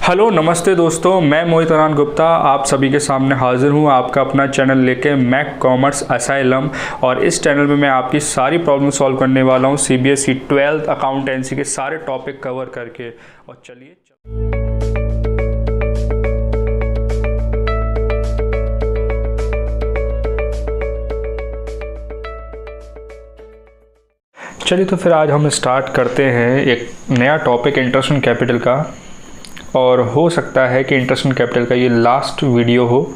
Hello नमस्ते दोस्तों, मैं मोहित अरान गुप्ता आप सभी के सामने हाजिर हूँ आपका अपना चैनल लेके मैक कॉमर्स असाइलम। और इस चैनल में मैं आपकी सारी प्रॉब्लम सॉल्व करने वाला हूँ सीबीएसई 12th अकाउंटेंसी के सारे टॉपिक कवर करके। और चलिए तो फिर आज हम स्टार्ट करते हैं एक नया टॉपिक इंटरेस्ट ऑन कैपिटल का। और हो सकता है कि इंटरेस्ट ऑन कैपिटल का ये लास्ट वीडियो हो,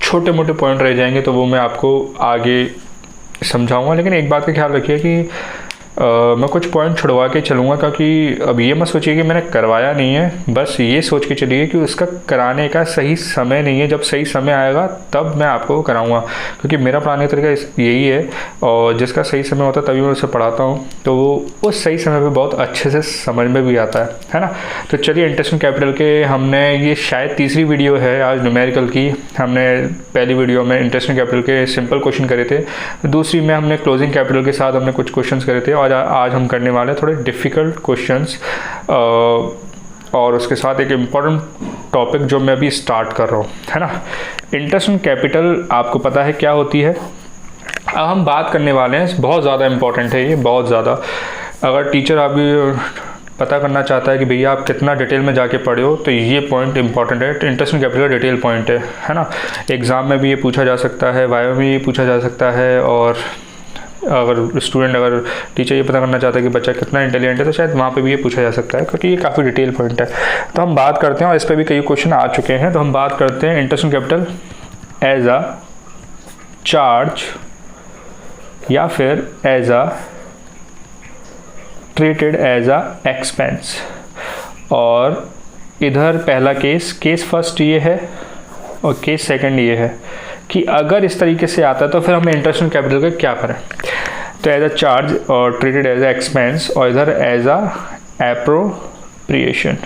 छोटे मोटे पॉइंट रह जाएंगे तो वो मैं आपको आगे समझाऊंगा। लेकिन एक बात का ख्याल रखिए कि मैं कुछ पॉइंट छुड़वा के चलूँगा, क्योंकि अब ये मत सोचिए कि मैंने करवाया नहीं है, बस ये सोच के चलिए कि उसका कराने का सही समय नहीं है। जब सही समय आएगा तब मैं आपको कराऊंगा, क्योंकि मेरा पढ़ाने का तरीका यही है। और जिसका सही समय होता है तभी मैं उसे पढ़ाता हूँ, तो वो उस सही समय पे बहुत अच्छे से समझ में भी आता है ना। तो चलिए इंटरेस्ट ऑन कैपिटल के हमने ये शायद तीसरी वीडियो है आज न्यूमेरिकल की। हमने पहली वीडियो में इंटरेस्ट ऑन कैपिटल के सिंपल क्वेश्चन करे थे, दूसरी में हमने क्लोजिंग कैपिटल के साथ हमने कुछ क्वेश्चन करे थे। और आज हम करने वाले हैं थोड़े डिफ़िकल्ट क्वेश्चंस, और उसके साथ एक इम्पॉर्टेंट टॉपिक जो मैं अभी स्टार्ट कर रहा हूँ, है ना। इंटरेस्ट ऑन कैपिटल आपको पता है क्या होती है। अब हम बात करने वाले हैं, बहुत ज़्यादा इम्पॉर्टेंट है ये, बहुत ज़्यादा। अगर टीचर अभी पता करना चाहता है कि भैया आप कितना डिटेल में जाके पढ़े हो, तो ये पॉइंट इंपॉर्टेंट है। Interest on capital detail point है ना। एग्ज़ाम में भी ये पूछा जा सकता है, वाइवा में ये पूछा जा सकता है। और अगर टीचर ये पता करना चाहता है कि बच्चा कितना इंटेलिजेंट है, तो शायद वहाँ पे भी ये पूछा जा सकता है, क्योंकि ये काफ़ी डिटेल पॉइंट है। तो हम बात करते हैं, और इस पर भी कई क्वेश्चन आ चुके हैं। तो हम बात करते हैं interest on capital as a charge या फिर as a treated as a expense. और इधर पहला केस फर्स्ट ये है और केस सेकंड ये है कि अगर इस तरीके से आता है तो फिर हमें इंटरेस्ट ऑन कैपिटल का क्या करें। तो एज अ चार्ज और ट्रीटेड एज अ एक्सपेंस, और इधर as a appropriation,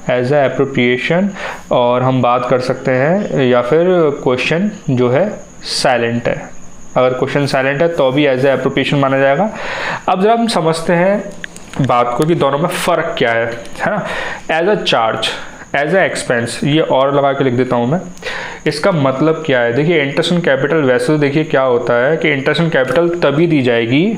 as a appropriation. और हम बात कर सकते हैं, या फिर क्वेश्चन जो है साइलेंट है, अगर क्वेश्चन साइलेंट है तो भी एज अ एप्रोप्रिएशन माना जाएगा। अब जरा हम समझते हैं बात को कि दोनों में फ़र्क क्या है ना। As a charge, as a expense, ये और लगा के लिख देता हूँ मैं। इसका मतलब क्या है, देखिए इंटरेस्ट ऑन कैपिटल वैसे तो देखिए क्या होता है कि इंटरेस्ट ऑन कैपिटल तभी दी जाएगी,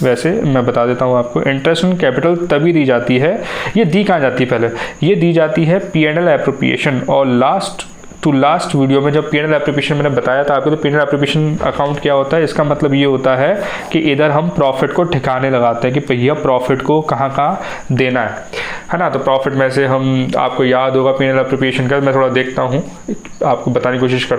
वैसे मैं बता देता हूँ आपको, इंटरेस्ट ऑन कैपिटल तभी दी जाती है। ये दी कहाँ जाती है, पहले ये दी जाती है P&L एप्रोप्रिएशन। और लास्ट वीडियो में जब P&L एप्रोप्रिएशन मैंने बताया था आपको, तो P&L एप्रोप्रिएशन अकाउंट क्या होता है, इसका मतलब ये होता है कि इधर हम प्रॉफिट को ठिकाने लगाते हैं कि भैया प्रॉफिट को कहाँ कहाँ देना है ना। तो प्रॉफिट में से हम, आपको याद होगा P&L एप्रोप्रिएशन का, मैं थोड़ा देखता हूँ आपको बताने की कोशिश कर।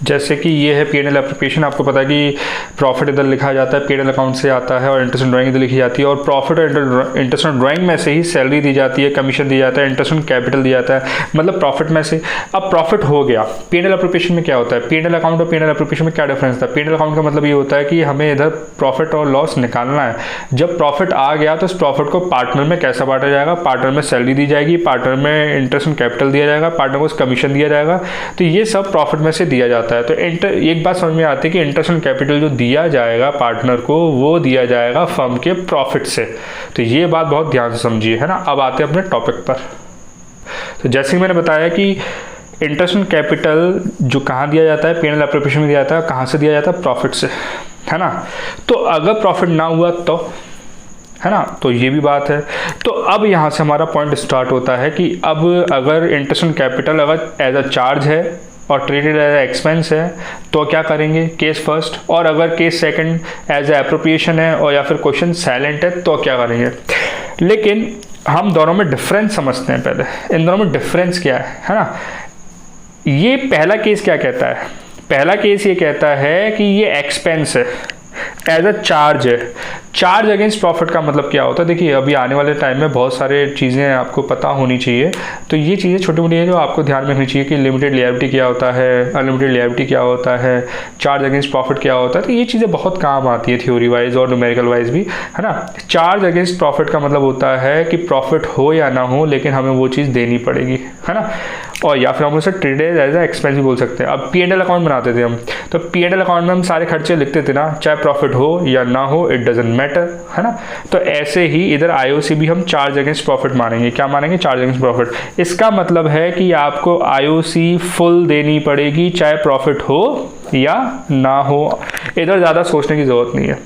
जैसे कि ये है P&L एप्रोप्रिएशन, आपको पता है कि प्रॉफिट इधर लिखा जाता है, P&L अकाउंट से आता है, और इंटरेस्ट ऑन ड्राइंग इधर लिखी जाती है। और प्रॉफिट और इंटरेस्ट ऑन ड्राइंग में से ही सैलरी दी जाती है, कमीशन दी जाता है, इंटरेस्ट ऑन कैपिटल दिया जाता है, मतलब प्रॉफिट में से। अब प्रॉफिट हो गया, P&L एप्रोप्रिएशन में क्या होता है, P&L अकाउंट और P&L एप्रोप्रिएशन में क्या डिफरेंस था। P&L अकाउंट का मतलब ये होता है कि हमें इधर प्रॉफिट और लॉस निकालना है। जब प्रॉफिट आ गया तो इस प्रॉफिट को पार्टनर में कैसा बांटा जाएगा, पार्टनर में सैलरी दी जाएगी, पार्टनर में इंटरेस्ट ऑन कैपिटल दिया जाएगा, पार्टनर को कमीशन दिया जाएगा। तो ये सब प्रॉफिट में से दिया जाता है। तो एक बात समझ में आती है कि इंटरेस्ट ऑन कैपिटल जो दिया जाएगा पार्टनर को, वो दिया जाएगा फर्म के प्रॉफिट से। तो ये बात बहुत ध्यान से समझिए, है ना। अब आते हैं अपने टॉपिक पर। तो जैसे कि मैंने बताया कि इंटरेस्ट ऑन कैपिटल जो कहाँ दिया जाता है, P&L एप्रोप्रिएशन में दिया जाता है। कहाँ से दिया जाता है, प्रॉफिट से, है ना। तो अगर प्रॉफिट ना हुआ तो, है ना, तो ये भी बात है। तो अब यहाँ से हमारा पॉइंट स्टार्ट होता है कि अब अगर इंटरेस्ट ऑन कैपिटल अगर एज अ चार्ज है और ट्रीटेड एज अ एक्सपेंस है तो क्या करेंगे, केस फर्स्ट। और अगर case second as a appropriation है और या फिर क्वेश्चन साइलेंट है तो क्या करेंगे। लेकिन हम दोनों में डिफरेंस समझते हैं पहले, इन दोनों में डिफरेंस क्या है ना। ये पहला केस क्या कहता है, पहला केस ये कहता है कि ये एक्सपेंस है, एज अ चार्ज है। चार्ज अगेंस्ट प्रॉफिट का मतलब क्या होता है, देखिए अभी आने वाले टाइम में बहुत सारे चीज़ें आपको पता होनी चाहिए। तो ये चीज़ें छोटी मोटी हैं जो आपको ध्यान में रखनी चाहिए कि लिमिटेड लिएबिलिटी क्या होता है, अनलिमिटेड लिएबिलिटी क्या होता है, चार्ज अगेंस्ट प्रॉफिट क्या होता है। तो ये चीज़ें बहुत काम आती है थ्योरी वाइज और न्यूमेरिकल वाइज भी, है ना। चार्ज अगेंस्ट प्रॉफिट का मतलब होता है कि प्रॉफिट हो या ना हो, लेकिन हमें वो चीज़ देनी पड़ेगी, है ना। और या फिर हम उसे ट्रेडेड एज अ एक्सपेंस भी बोल सकते हैं। अब P&L अकाउंट बनाते थे हम, तो P&L अकाउंट में हम सारे खर्चे लिखते थे ना, चाहे प्रॉफिट हो या ना हो, इट डजंट मैटर, है ना। तो ऐसे ही इधर आईओसी भी हम चार्ज अगेंस्ट प्रॉफिट मानेंगे। क्या मानेंगे? Charge against profit. इसका मतलब है कि आपको आईओसी फुल देनी पड़ेगी, चाहे प्रॉफिट हो या ना हो। इधर ज़्यादा सोचने की ज़रूरत नहीं है,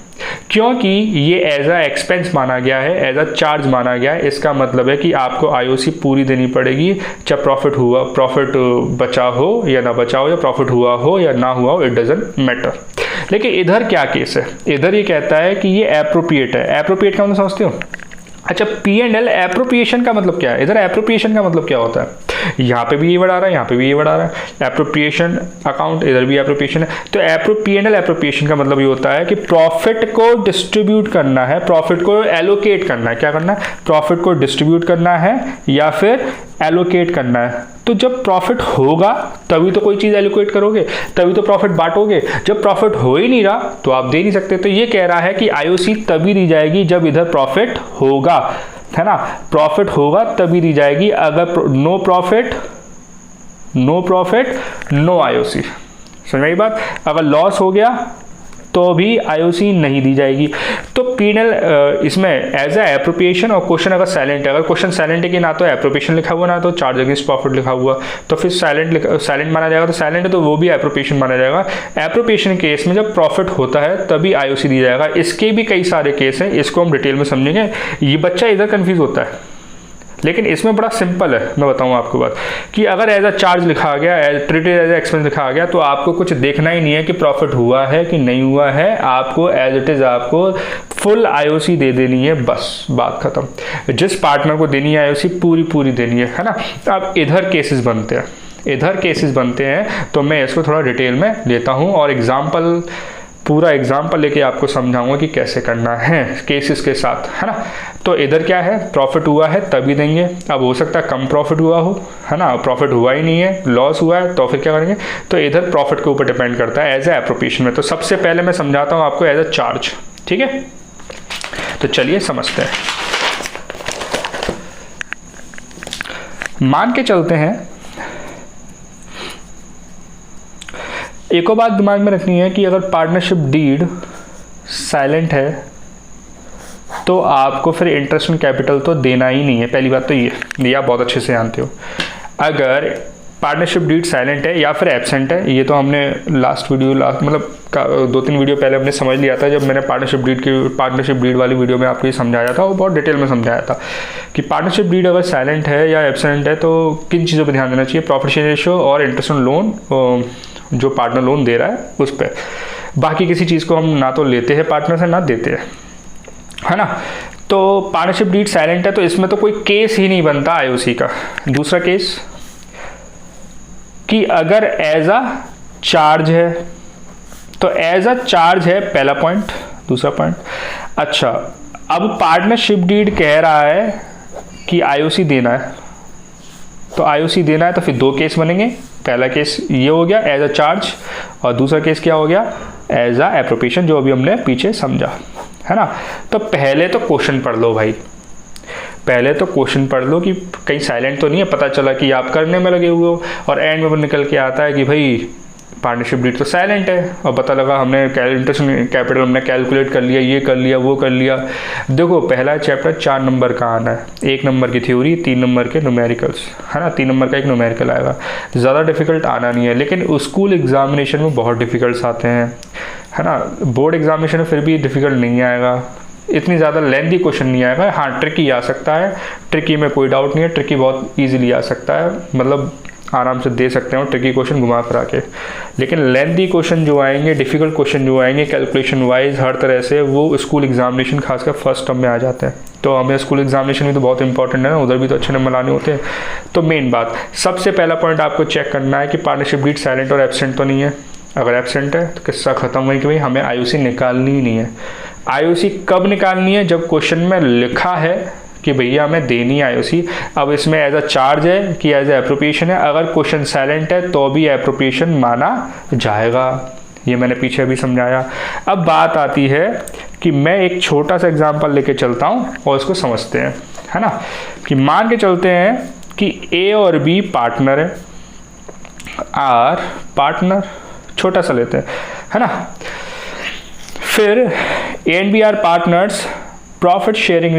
क्योंकि ये एज अ एक्सपेंस माना गया है, एज अ चार्ज माना गया है। इसका मतलब है कि आपको आईओसी पूरी देनी पड़ेगी, चाहे प्रॉफिट हुआ, प्रॉफिट बचा हो या ना बचा हो, या प्रॉफिट हुआ हो या ना हुआ हो, इट डजंट मैटर। लेकिन इधर क्या केस है? इधर ये कहता है कि ये एप्रोप्रिएट है। एप्रोप्रिएट का मतलब समझते हो? अच्छा, P&L एप्रोप्रिएशन का मतलब क्या है? इधर एप्रोप्रिएशन का मतलब क्या होता है? यहाँ पे भी ये वर्ड आ रहा है, यहाँ पे भी ये वर्ड आ रहा है। एप्रोप्रिएशन अकाउंट, इधर भी एप्रोप्रिएशन है। तो P&L एप्रोप्रिएशन का मतलब ये होता है कि प्रॉफिट को डिस्ट्रीब्यूट करना है, प्रॉफिट को एलोकेट करना है। क्या करना है? प्रॉफिट को डिस्ट्रीब्यूट करना है या फिर एलोकेट करना है। तो जब प्रॉफिट होगा तभी तो कोई चीज़ एलोकेट करोगे, तभी तो प्रॉफिट बांटोगे। जब प्रॉफिट हो ही नहीं रहा तो आप दे नहीं सकते। तो ये कह रहा है कि आईओसी तभी दी जाएगी जब इधर प्रॉफिट होगा, है ना। प्रॉफिट होगा तभी दी जाएगी। अगर नो प्रॉफिट नो आईओसी। समझ में बात? अगर लॉस हो गया तो भी आईओसी नहीं दी जाएगी। तो P&L इसमें एज अ एप्रोप्रिएशन, और क्वेश्चन अगर साइलेंट है, अगर क्वेश्चन साइलेंट है कि ना तो एप्रोप्रिएशन लिखा हुआ ना तो चार्ज अगेंस्ट प्रॉफिट लिखा हुआ, तो फिर साइलेंट माना जाएगा। तो साइलेंट है तो वो भी एप्रोप्रिएशन माना जाएगा। एप्रोप्रिएशन केस में जब प्रॉफिट होता है तभी आईओसी दी जाएगा। इसके भी कई सारे केस हैं, इसको हम डिटेल में समझेंगे। ये बच्चा इधर कन्फ्यूज होता है, लेकिन इसमें बड़ा सिंपल है। मैं बताऊं आपको बात कि अगर एज अ चार्ज लिखा गया, ट्रीटेड एज एक्सपेंस लिखा गया, तो आपको कुछ देखना ही नहीं है कि प्रॉफिट हुआ है कि नहीं हुआ है। आपको एज इट इज़ आपको फुल आईओसी दे देनी है, बस बात खत्म। जिस पार्टनर को देनी है आईओसी पूरी देनी है ना। अब इधर केसेस बनते हैं, तो मैं इसको थोड़ा डिटेल में लेता हूँ और पूरा एग्जाम्पल लेके आपको समझाऊंगा कि कैसे करना है केसेस के साथ, है ना। तो इधर क्या है? प्रॉफिट हुआ है तभी देंगे। अब हो सकता है कम प्रॉफिट हुआ हो, है ना, प्रॉफिट हुआ ही नहीं है, लॉस हुआ है, तो फिर क्या करेंगे? तो इधर प्रॉफिट के ऊपर डिपेंड करता है एज ए एप्रोप्रिएशन में। तो सबसे पहले मैं समझाता हूँ आपको एज अ चार्ज, ठीक है। तो चलिए समझते हैं। मान के चलते हैं, एक और बात दिमाग में रखनी है कि अगर पार्टनरशिप डीड साइलेंट है तो आपको फिर इंटरेस्ट ऑन कैपिटल तो देना ही नहीं है। पहली बात तो ये आप बहुत अच्छे से जानते हो। अगर पार्टनरशिप डीड साइलेंट है या फिर एब्सेंट है, ये तो हमने मतलब 2-3 वीडियो पहले हमने समझ लिया था, जब मैंने पार्टनरशिप डीड वाली वीडियो में आपको ये समझाया था, वो बहुत डिटेल में समझाया था कि पार्टनरशिप डीड अगर साइलेंट है या एब्सेंट है तो किन चीज़ों पर ध्यान देना चाहिए। प्रॉफिट शेयर रेशियो और इंटरेस्ट ऑन लोन, जो पार्टनर लोन दे रहा है उस पर। बाकी किसी चीज़ को हम ना तो लेते हैं पार्टनर से ना देते हैं, है ना। तो पार्टनरशिप डीड साइलेंट है तो इसमें तो कोई केस ही नहीं बनता आईओसी का। दूसरा केस कि अगर एज अ चार्ज है, तो एज अ चार्ज है पहला पॉइंट। दूसरा पॉइंट, अच्छा अब पार्टनरशिप डीड कह रहा है कि आईओसी देना है, तो आईओसी देना है तो फिर 2 केस बनेंगे। पहला केस ये हो गया एज अ चार्ज, और दूसरा केस क्या हो गया? एज अ एप्रोप्रिएशन, जो अभी हमने पीछे समझा, है ना। तो पहले तो क्वेश्चन पढ़ लो भाई, पहले तो क्वेश्चन पढ़ लो कि कहीं साइलेंट तो नहीं है। पता चला कि आप करने में लगे हुए हो और एंड में निकल के आता है कि भाई पार्टनरशिप डीड तो साइलेंट है, और पता लगा हमने इंटरेस्ट कैपिटल हमने कैलकुलेट कर लिया, ये कर लिया, वो कर लिया। देखो पहला चैप्टर 4 नंबर का आना है, 1 नंबर की थ्योरी, 3 नंबर के न्यूमेरिकल्स, है ना। 3 नंबर का एक न्यूमेरिकल आएगा, ज़्यादा डिफिकल्ट आना नहीं है। लेकिन स्कूल एग्जामिनेशन में बहुत डिफिकल्ट आते हैं, है ना। बोर्ड एग्जामिनेशन में फिर भी डिफिकल्ट नहीं आएगा, इतनी ज़्यादा लेंथी क्वेश्चन नहीं आएगा। हाँ ट्रिकी आ सकता है, ट्रिकी में कोई डाउट नहीं है, ट्रिकी बहुत ईजिली आ सकता है, मतलब आराम से दे सकते हो ट्रिकी क्वेश्चन घुमा फिरा के। लेकिन लेंथी क्वेश्चन जो आएंगे, डिफिकल्ट क्वेश्चन जो आएंगे कैलकुलेशन वाइज हर तरह से, वो स्कूल एग्जामिनेशन खासकर फर्स्ट टर्म में आ जाते हैं। तो हमें स्कूल एग्जामिनेशन भी तो बहुत इंपॉर्टेंट है ना, उधर भी तो अच्छे नंबर लाने होते हैं। तो मेन बात, सबसे पहला पॉइंट आपको चेक करना है कि पार्टनरशिप डीड साइलेंट और एब्सेंट तो नहीं है। अगर एब्सेंट है तो किस्सा खत्म हुई कि भाई हमें आईओसी निकालनी ही नहीं है। आईओसी कब निकालनी है? जब क्वेश्चन में लिखा है कि भैया हमें देनी है आईओसी। अब इसमें एज अ चार्ज है कि एज अ एप्रोप्रिएशन है। अगर क्वेश्चन साइलेंट है तो भी एप्रोप्रिएशन माना जाएगा, ये मैंने पीछे भी समझाया। अब बात आती है कि मैं एक छोटा सा एग्जांपल लेके चलता हूँ और इसको समझते हैं, है ना। कि मान के चलते हैं कि ए और बी पार्टनर है, आर पार्टनर, छोटा सा लेते हैं, है ना। फिर A and B are partners, profit sharing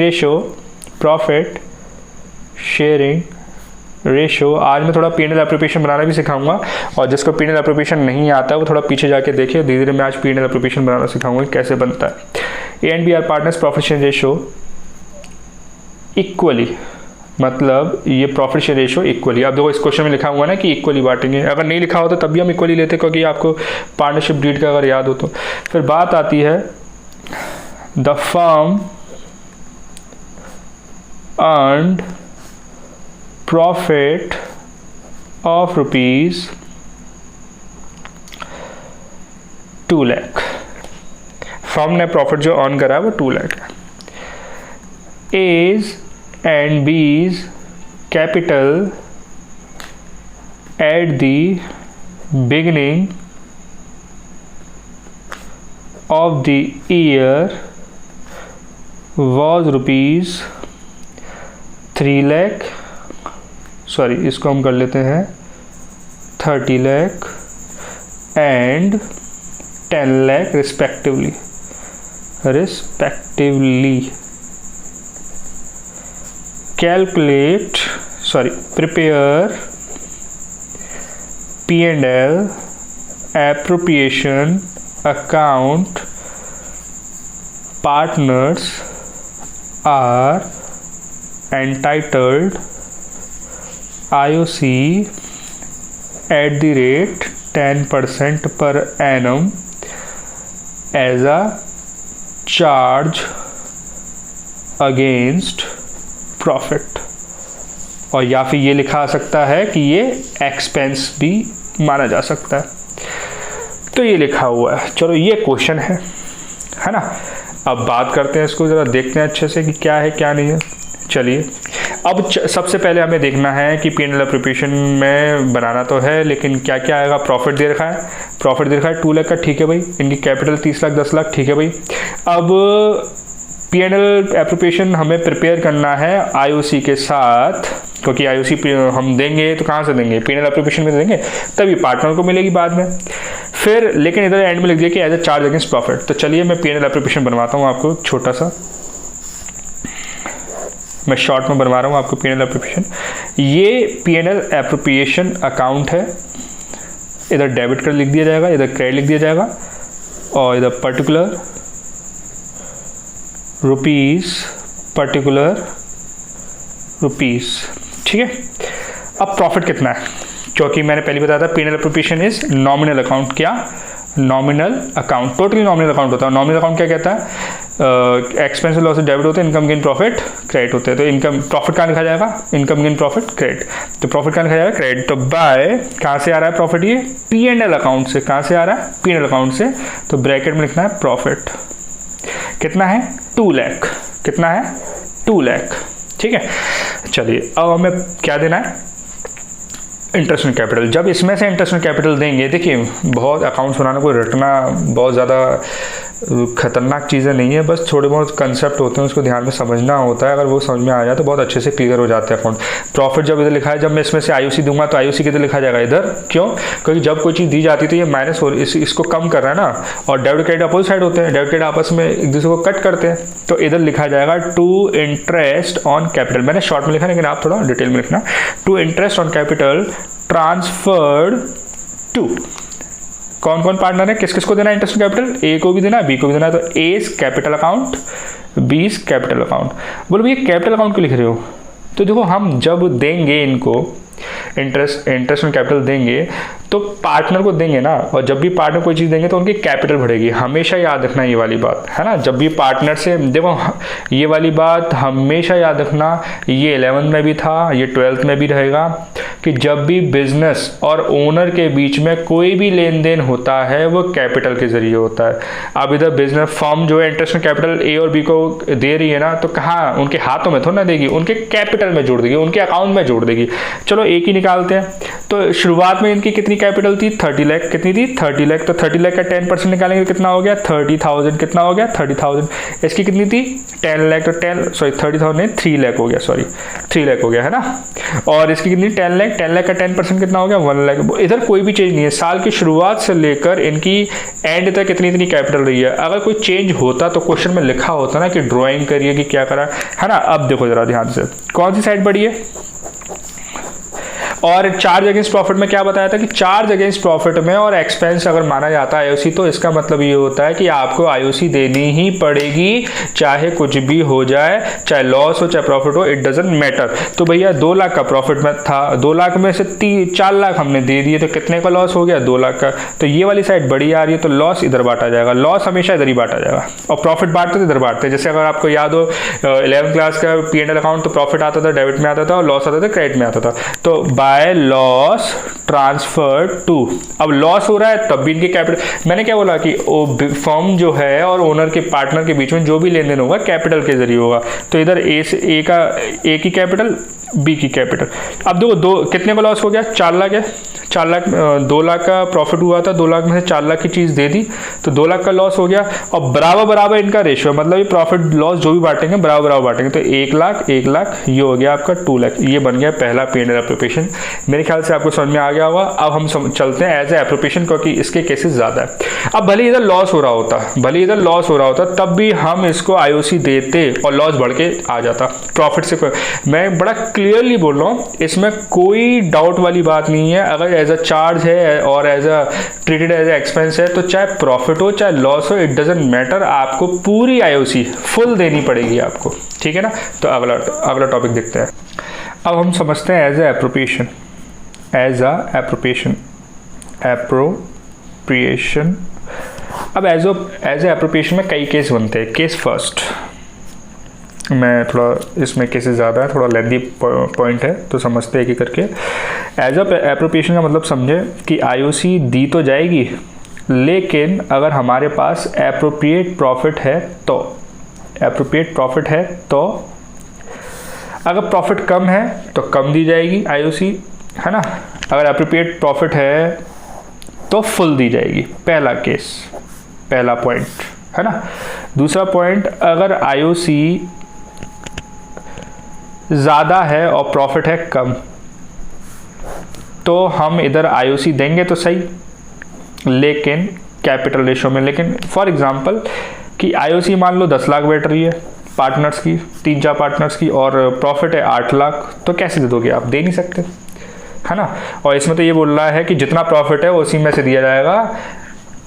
ratio. आज मैं थोड़ा पी एंड एल एप्रोप्रिएशन बनाना भी सिखाऊंगा, और जिसको पी एंड एल एप्रोप्रिएशन नहीं आता है वो थोड़ा पीछे जाके देखिए, धीरे धीरे मैं आज पी एंड एल एप्रोप्रिएशन बनाना सिखाऊंगा कैसे बनता है। A and B are partners profit sharing ratio equally, मतलब ये प्रॉफिट शेयर रेशो इक्वली। अब देखो इस क्वेश्चन में लिखा हुआ ना कि इक्वली बांटेंगे, अगर नहीं लिखा हो तो तब भी हम इक्वली लेते, क्योंकि आपको पार्टनरशिप डीड का अगर याद हो तो। फिर बात आती है the firm earned profit of rupees 2 lakh. Firm ने प्रॉफिट जो अर्न करा है वो 2 लाख है। A's and B's capital at the beginning of the year was rupees 3 lakh, sorry इसको हम कर लेते हैं 30 lakh and 10 lakh respectively। Prepare P&L appropriation account. Partners are entitled IOC at the rate 10% per annum as a charge against profit, और या फिर ये लिखा आ सकता है कि ये एक्सपेंस भी माना जा सकता है। तो ये लिखा हुआ है। चलो ये क्वेश्चन है ना। अब बात करते हैं इसको, ज़रा देखते हैं अच्छे से कि क्या है क्या नहीं है। चलिए अब सबसे पहले हमें देखना है कि पी एंड एल एप्रोप्रिएशन में बनाना तो है, लेकिन क्या क्या आएगा। प्रॉफिट दे रखा है 2 लाख का, ठीक है भाई। इनकी कैपिटल 30 लाख 10 लाख, ठीक है भाई। अब पी एंड एल एप्रोप्रिएशन हमें प्रिपेयर करना है आईओसी के साथ, क्योंकि आईओसी हम देंगे तो कहाँ से देंगे, पी एंड एल एप्रोप्रिएशन में देंगे, तभी पार्टनर को मिलेगी बाद में। फिर लेकिन इधर एंड में लिख दिया कि as a charge against profit. तो चलिए मैं पी एंड एल एप्रोप्रिएशन बनवाता हूँ आपको छोटा सा, मैं शॉर्ट में बनवा रहा हूँ आपको पी एंड एल एप्रोप्रिएशन। ये P and L appropriation account है, इधर डेबिट कर लिख दिया जाएगा, इधर क्रेडिट लिख दिया जाएगा, और इधर पर्टिकुलर रुपीस, ठीक है। अब प्रॉफिट कितना है, क्योंकि मैंने पहले बताया था P and L appropriation is nominal account. क्या nominal account, totally nominal account होता है। नॉमिनल अकाउंट क्या कहता है, एक्सपेंस लॉस डेबिट होते हैं, इनकम गेन प्रॉफिट क्रेडिट होते हैं। तो इनकम प्रॉफिट कहाँ लिखा जाएगा, इनकम गेन प्रॉफिट क्रेडिट। तो प्रॉफिट कहाँ लिखा जाएगा, क्रेडिट। तो बाय कहाँ से आ रहा है प्रॉफिट, ये पी एंड एल अकाउंट से। कहाँ से आ रहा है, पी एंड एल अकाउंट से। तो ब्रैकेट में लिखना है प्रॉफिट कितना है, 2 लाख। कितना है, 2 लाख, ठीक है। चलिए अब हमें क्या देना है, इंटरेस्ट ऑन कैपिटल। जब इसमें से इंटरेस्ट ऑन कैपिटल देंगे, देखिए बहुत अकाउंट्स बनाना कोई रटना बहुत ज़्यादा खतरनाक चीज़ें नहीं है, बस थोड़े बहुत कंसेप्ट होते हैं, उसको ध्यान में समझना होता है। अगर वो समझ में आ जाए तो बहुत अच्छे से क्लियर हो जाते हैं अकाउंट। प्रॉफिट जब इधर लिखा है, जब मैं इसमें से आईओसी दूंगा तो आईओसी किधर लिखा जाएगा, इधर। क्यों, क्योंकि जब कोई चीज़ दी जाती है तो ये माइनस हो, इसको कम कर रहा है ना, और डेबिट क्रेडिट अपोजिट साइड होते हैं, डेबिट क्रेडिट आपस में एक दूसरे को कट करते हैं। तो इधर लिखा जाएगा टू इंटरेस्ट ऑन कैपिटल। मैंने शॉर्ट में लिखा, लेकिन आप थोड़ा डिटेल में लिखना, to interest on capital transferred to. कौन कौन पार्टनर है, किस किस को देना है इंटरेस्ट कैपिटल, ए को भी देना है, बी को भी देना है। तो A capital account, B capital account. बोलो भैया कैपिटल अकाउंट क्यों लिख रहे हो, तो देखो हम जब देंगे इनको इंटरेस्ट ऑन कैपिटल देंगे तो पार्टनर को देंगे ना, और जब भी पार्टनर कोई चीज़ देंगे तो उनकी कैपिटल बढ़ेगी। हमेशा याद रखना ये वाली बात, है ना। जब भी पार्टनर से देखो, ये वाली बात हमेशा याद रखना, ये 11th में भी था, ये 12th में भी रहेगा, कि जब भी बिजनेस और ओनर के बीच में कोई भी लेन देन होता है वो कैपिटल के जरिए होता है। अब इधर बिजनेस फर्म जो है इंटरेस्ट ऑन कैपिटल ए और बी को दे रही है ना, तो कहाँ, उनके हाथों में थोड़ा ना देगी, उनके कैपिटल में जोड़ देगी, उनके अकाउंट में जोड़ देगी। चलो एक ही निकालते हैं। तो शुरुआत में इनकी कितनी कैपिटल थी, 30 लाख। कितनी थी, 30 लाख। तो 30 लाख का 10% निकालेंगे कितना हो गया, 30,000। कितना हो गया, 30,000। इसकी कितनी थी, 10 लाख। तो 30,000 नहीं, 3 लाख हो गया, सॉरी 3 लाख हो गया, है ना। और इसकी कितनी, 10 लाख। 10 लाख का 10% कितना हो गया, 1 लाख। इधर कोई भी चेंज नहीं है, साल की शुरुआत से लेकर इनकी एंड तक कितनी इतनी कैपिटल रही है। अगर कोई चेंज होता तो क्वेश्चन में लिखा होता ना कि ड्राइंग करिए कि क्या करा, है ना। अब देखो जरा ध्यान से, कौन सी साइड बढ़ी है। और चार्ज अगेंस्ट प्रॉफिट में क्या बताया था कि चार्ज अगेंस्ट प्रॉफिट में और एक्सपेंस अगर माना जाता है आईओसी, तो इसका मतलब ये होता है कि आपको आईओसी देनी ही पड़ेगी, चाहे कुछ भी हो जाए, चाहे लॉस हो चाहे प्रॉफिट हो, इट डजंट मैटर। तो भैया 2 लाख का प्रॉफिट में था, 2 लाख में से 4 लाख हमने दे दिए, तो कितने का लॉस हो गया, 2 लाख का। तो ये वाली साइड बड़ी आ रही है, तो लॉस इधर बांटा जाएगा, लॉस हमेशा इधर ही बांटा जाएगा। और प्रॉफिट बांटते तो इधर बांटते, जैसे अगर आपको याद हो 11th क्लास का P&L अकाउंट, तो प्रॉफिट आता था डेबिट में आता था और लॉस आता था क्रेडिट में आता था। तो बाय लॉस ट्रांसफर टू, अब लॉस हो रहा है तब भी इनके कैपिटल, मैंने क्या बोला कि फर्म जो है और ओनर के पार्टनर के बीच में जो भी लेन देन होगा कैपिटल के जरिए होगा। तो इधर ए की कैपिटल, बी की कैपिटल। अब देखो दो कितने का लॉस हो गया, 4 लाख है। 4 लाख, 2 लाख का प्रॉफिट हुआ था, 2 लाख में से 4 लाख की चीज़ दे दी, तो 2 लाख का लॉस हो गया। और बराबर बराबर इनका रेशियो, मतलब ये प्रॉफिट लॉस जो भी बांटेंगे बराबर बराबर बांटेंगे। तो 1 लाख 1 लाख, ये हो गया आपका 2 लाख। ये बन गया पहला P&L एप्रोप्रिएशन। मेरे ख्याल से आपको समझ में आ गया होगा। अब हम चलते हैं एज ए एप्रोप्रिएशन, क्योंकि इसके केसेस ज़्यादा है। अब भले इधर लॉस हो रहा होता, तब भी हम इसको आईओसी देते और लॉस बढ़ के आ जाता प्रॉफिट से। मैं बड़ा क्लियरली बोल रहा हूँ, इसमें कोई डाउट वाली बात नहीं है। अगर एज अ चार्ज है और as a treated as a expense है, तो चाहे प्रॉफिट हो चाहे लॉस हो, इट डजंट मैटर, आपको पूरी आईओसी फुल देनी पड़ेगी आपको, ठीक है ना। तो अगला टॉपिक देखते हैं। अब हम समझते हैं एज अ एप्रोप्रिएशन। अब एज ए एप्रोप्रिएशन में कई केस बनते हैं। केस फर्स्ट, मैं थोड़ा इसमें केसेस ज़्यादा है, थोड़ा लेंदी पॉइंट है, तो समझते हैं कि करके। एज अ एप्रोप्रिएशन का मतलब समझे कि आईओसी दी तो जाएगी, लेकिन अगर हमारे पास एप्रोप्रिएट प्रॉफिट है तो अगर प्रॉफिट कम है तो कम दी जाएगी आईओसी, है ना। अगर एप्रोप्रिएट प्रॉफिट है तो फुल दी जाएगी। पहला केस, पहला पॉइंट, है ना। दूसरा पॉइंट, अगर आईओसी ज़्यादा है और प्रॉफिट है कम, तो हम इधर आईओसी देंगे तो सही, लेकिन कैपिटल रेशो में। लेकिन फॉर एग्जांपल कि आईओसी मान लो 10 लाख बैठ रही है पार्टनर्स की, 3-4 पार्टनर्स की, और प्रॉफिट है 8 लाख, तो कैसे दे दोगे आप, दे नहीं सकते, है ना। और इसमें तो ये बोल रहा है कि जितना प्रॉफिट है उसी में से दिया जाएगा,